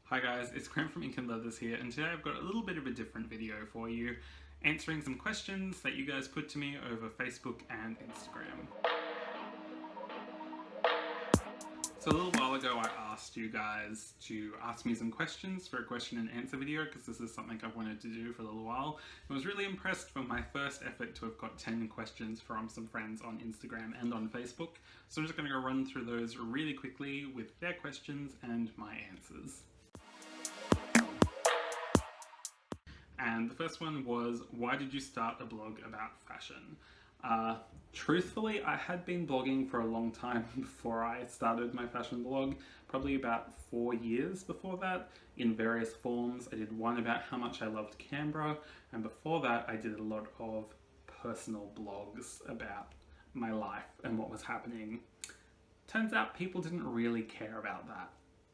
Hi guys, it's Graham from Ink and Leathers here, and today I've got a little bit of a different video for you, answering some questions that you guys put to me over Facebook and Instagram. So a little while ago I asked you guys to ask me some questions for a question and answer video, because this is something I've wanted to do for a little while. I was really impressed from my first effort to have got 10 questions from some friends on Instagram and on Facebook. So I'm just going to go run through those really quickly with their questions and my answers. And the first one was, why did you start a blog about fashion? Truthfully, I had been blogging for a long time before I started my fashion blog, probably about 4 years before that, in various forms. I did one about how much I loved Canberra, and before that I did a lot of personal blogs about my life and what was happening. Turns out people didn't really care about that.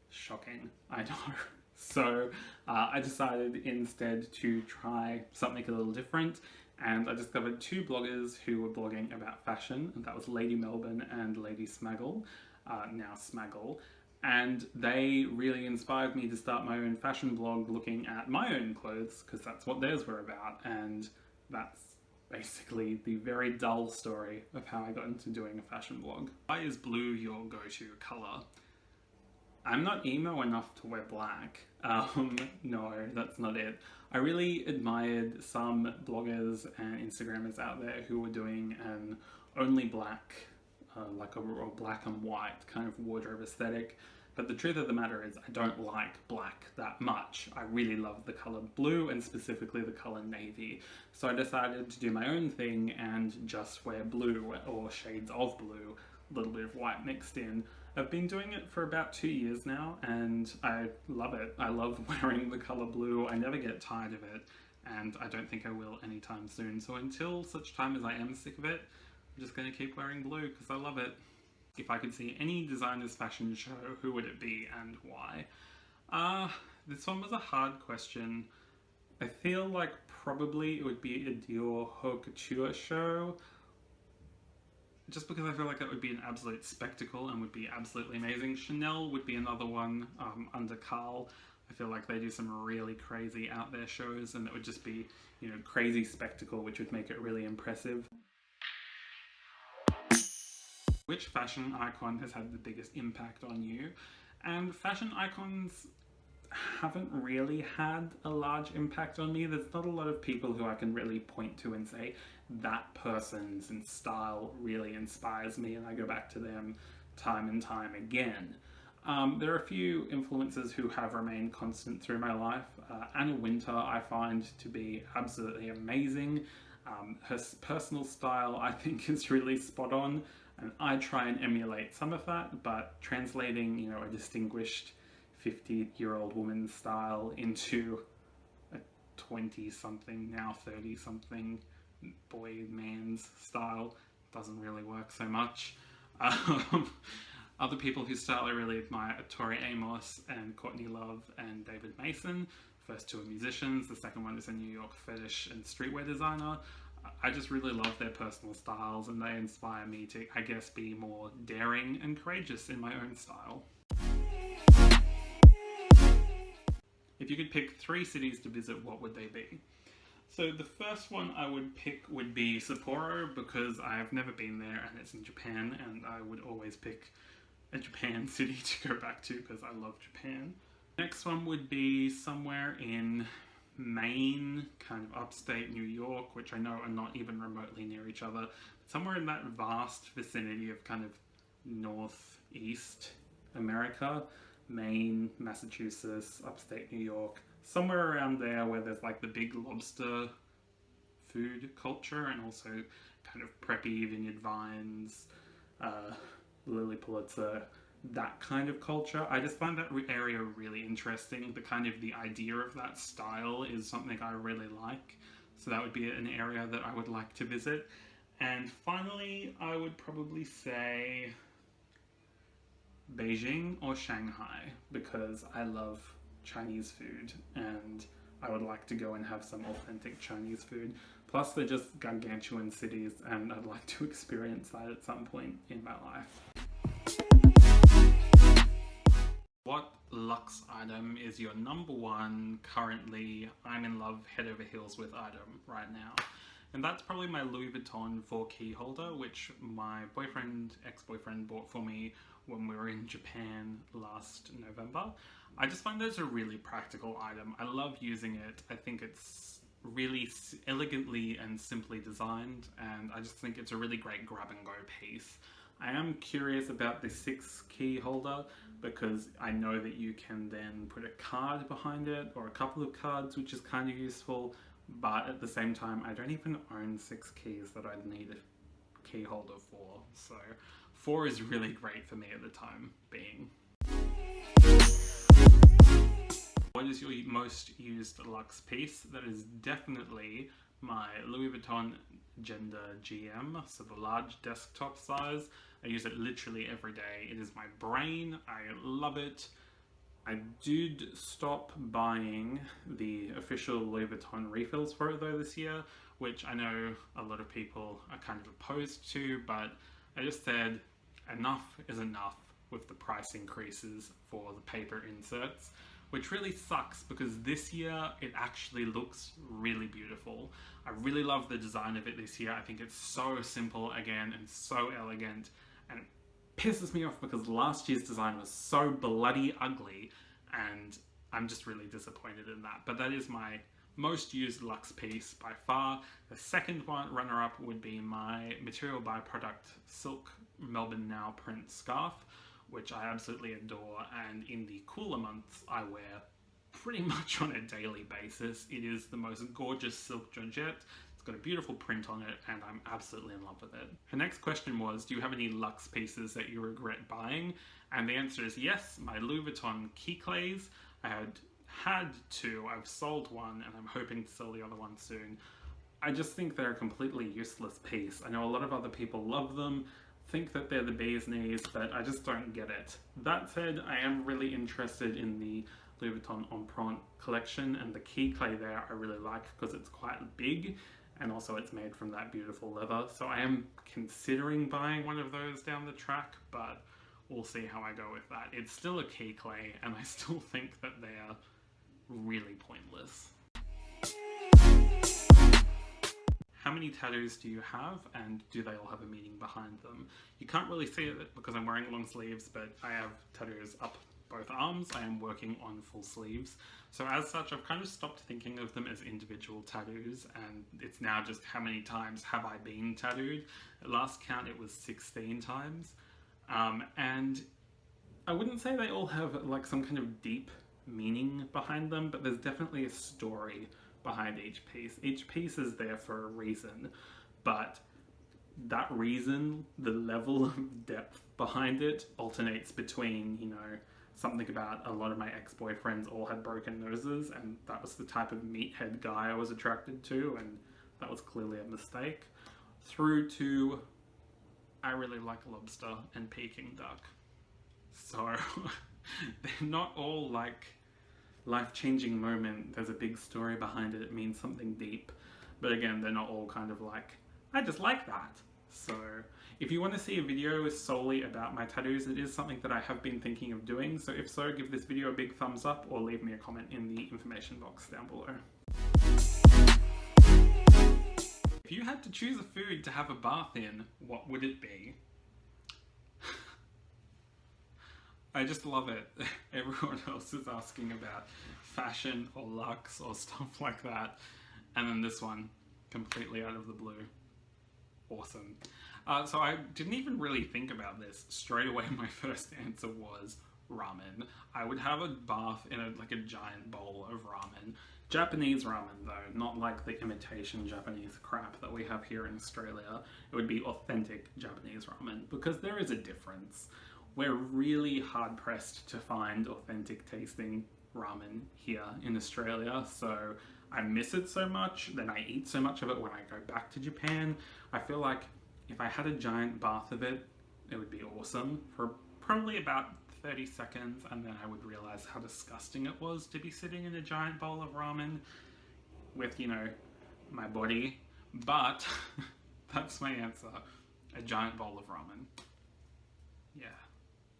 Shocking, I know. So I decided instead to try something a little different, and I discovered two bloggers who were blogging about fashion, and that was Lady Melbourne and Lady Smaggle, now Smaggle, and they really inspired me to start my own fashion blog looking at my own clothes, because that's what theirs were about, and that's basically the very dull story of how I got into doing a fashion blog. Why is blue your go-to colour? I'm not emo enough to wear black. No, that's not it. I really admired some bloggers and Instagrammers out there who were doing an only black, like a black and white kind of wardrobe aesthetic. But the truth of the matter is I don't like black that much. I really love the colour blue, and specifically the colour navy. So I decided to do my own thing and just wear blue or shades of blue, a little bit of white mixed in. I've been doing it for about 2 years now, and I love it. I love wearing the colour blue. I never get tired of it, and I don't think I will anytime soon. So until such time as I am sick of it, I'm just going to keep wearing blue because I love it. If I could see any designer's fashion show, who would it be and why? This one was a hard question. I feel like probably it would be a Dior Haute Couture show, just because I feel like that would be an absolute spectacle and would be absolutely amazing. Chanel would be another one, under Carl. I feel like they do some really crazy out there shows, and that would just be, you know, crazy spectacle, which would make it really impressive. Which fashion icon has had the biggest impact on you? And fashion icons haven't really had a large impact on me. There's not a lot of people who I can really point to and say that person's style really inspires me, and I go back to them time and time again. There are a few influencers who have remained constant through my life. Anna Wintour I find to be absolutely amazing. Her personal style I think is really spot on, and I try and emulate some of that, but translating, you know, a distinguished 50-year-old woman's style into a 20-something, now 30-something man's style doesn't really work so much. Other people whose style I really admire are Tori Amos and Courtney Love and David Mason. First two are musicians, the second one is a New York fetish and streetwear designer. I just really love their personal styles, and they inspire me to, I guess, be more daring and courageous in my own style. If you could pick 3 cities to visit, what would they be? So the first one I would pick would be Sapporo, because I have never been there and it's in Japan, and I would always pick a Japan city to go back to because I love Japan. Next one would be somewhere in Maine, kind of upstate New York, which I know are not even remotely near each other, but somewhere in that vast vicinity of kind of northeast America. Maine, Massachusetts, upstate New York, somewhere around there where there's like the big lobster food culture, and also kind of preppy Vineyard Vines, Lily Pulitzer, that kind of culture. I just find that area really interesting. The idea of that style is something I really like, so that would be an area that I would like to visit. And finally, I would probably say Beijing or Shanghai, because I love Chinese food and I would like to go and have some authentic Chinese food. Plus they're just gargantuan cities, and I'd like to experience that at some point in my life. What Luxe item is your number one currently I'm in love head over heels with item right now? And that's probably my Louis Vuitton 4 key holder, which my ex-boyfriend bought for me when we were in Japan last November. I just find those a really practical item. I love using it. I think it's really elegantly and simply designed, and I just think it's a really great grab and go piece. I am curious about the 6 key holder because I know that you can then put a card behind it or a couple of cards, which is kind of useful, but at the same time I don't even own 6 keys that I'd need a key holder for, so 4 is really great for me at the time being. What is your most used Luxe piece? That is definitely my Louis Vuitton Gender GM, so the large desktop size. I use it literally every day. It is my brain. I love it. I did stop buying the official Louis Vuitton refills for it though this year, which I know a lot of people are kind of opposed to, but I just said enough is enough with the price increases for the paper inserts, which really sucks because this year it actually looks really beautiful. I really love the design of it this year. I think it's so simple again and so elegant, and it pisses me off because last year's design was so bloody ugly, and I'm just really disappointed in that. But that is my most used Luxe piece by far. The second one runner-up would be my Material by Product Silk Melbourne Now print scarf, which I absolutely adore, and in the cooler months I wear pretty much on a daily basis. It is the most gorgeous silk georgette. It's got a beautiful print on it, and I'm absolutely in love with it. Her next question was, do you have any Luxe pieces that you regret buying? And the answer is yes. My Louis Vuitton key clays. I had 2, I've sold one, and I'm hoping to sell the other one soon. I just think they're a completely useless piece. I know a lot of other people love them, think that they're the bee's knees, but I just don't get it. That said, I am really interested in the Louis Vuitton Empreinte collection, and the key clay there I really like because it's quite big, and also it's made from that beautiful leather. So I am considering buying one of those down the track, but we'll see how I go with that. It's still a key clay, and I still think that they are really pointless. How many tattoos do you have, and do they all have a meaning behind them? You can't really see it because I'm wearing long sleeves, but I have tattoos up both arms. I am working on full sleeves. So as such, I've kind of stopped thinking of them as individual tattoos, and it's now just how many times have I been tattooed. At last count, it was 16 times. And I wouldn't say they all have like some kind of deep meaning behind them, but there's definitely a story behind each piece. Each piece is there for a reason, but that reason, the level of depth behind it alternates between, you know, something about a lot of my ex-boyfriends all had broken noses, and that was the type of meathead guy I was attracted to, and that was clearly a mistake, through to I really like lobster and Peking duck. So they're not all like life-changing moment, there's a big story behind it, it means something deep, but again, they're not all kind of like, I just like that. So if you want to see a video solely about my tattoos, it is something that I have been thinking of doing, so if so, give this video a big thumbs up or leave me a comment in the information box down below. If you had to choose a food to have a bath in, what would it be? I just love it. Everyone else is asking about fashion or Luxe or stuff like that. And then this one, completely out of the blue. Awesome. So I didn't even really think about this. Straight away, my first answer was ramen. I would have a bath in like a giant bowl of ramen. Japanese ramen though, not like the imitation Japanese crap that we have here in Australia. It would be authentic Japanese ramen, because there is a difference. We're really hard pressed to find authentic tasting ramen here in Australia, so I miss it so much, then I eat so much of it when I go back to Japan. I feel like if I had a giant bath of it, it would be awesome for probably about 30 seconds, and then I would realize how disgusting it was to be sitting in a giant bowl of ramen with, you know, my body. But that's my answer, a giant bowl of ramen. Yeah,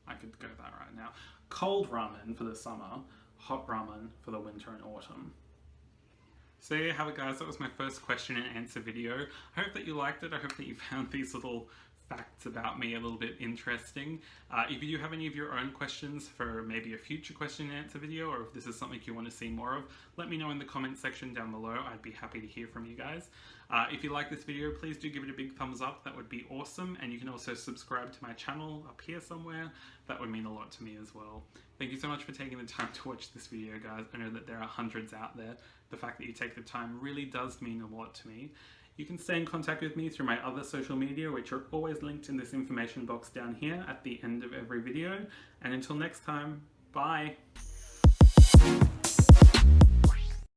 I could go that right now. cold ramen for the summer, hot ramen for the winter and autumn. So there you have it, guys. That was my first question and answer video. I hope that you liked it. I hope that you found these little facts about me a little bit interesting. If you do have any of your own questions for maybe a future question and answer video, or if this is something you want to see more of, let me know in the comment section down below. I'd be happy to hear from you guys. If you like this video, please do give it a big thumbs up. That would be awesome. And you can also subscribe to my channel up here somewhere. That would mean a lot to me as well. Thank you so much for taking the time to watch this video, guys. I know that there are hundreds out there. The fact that you take the time really does mean a lot to me. You can stay in contact with me through my other social media, which are always linked in this information box down here at the end of every video. And until next time, bye!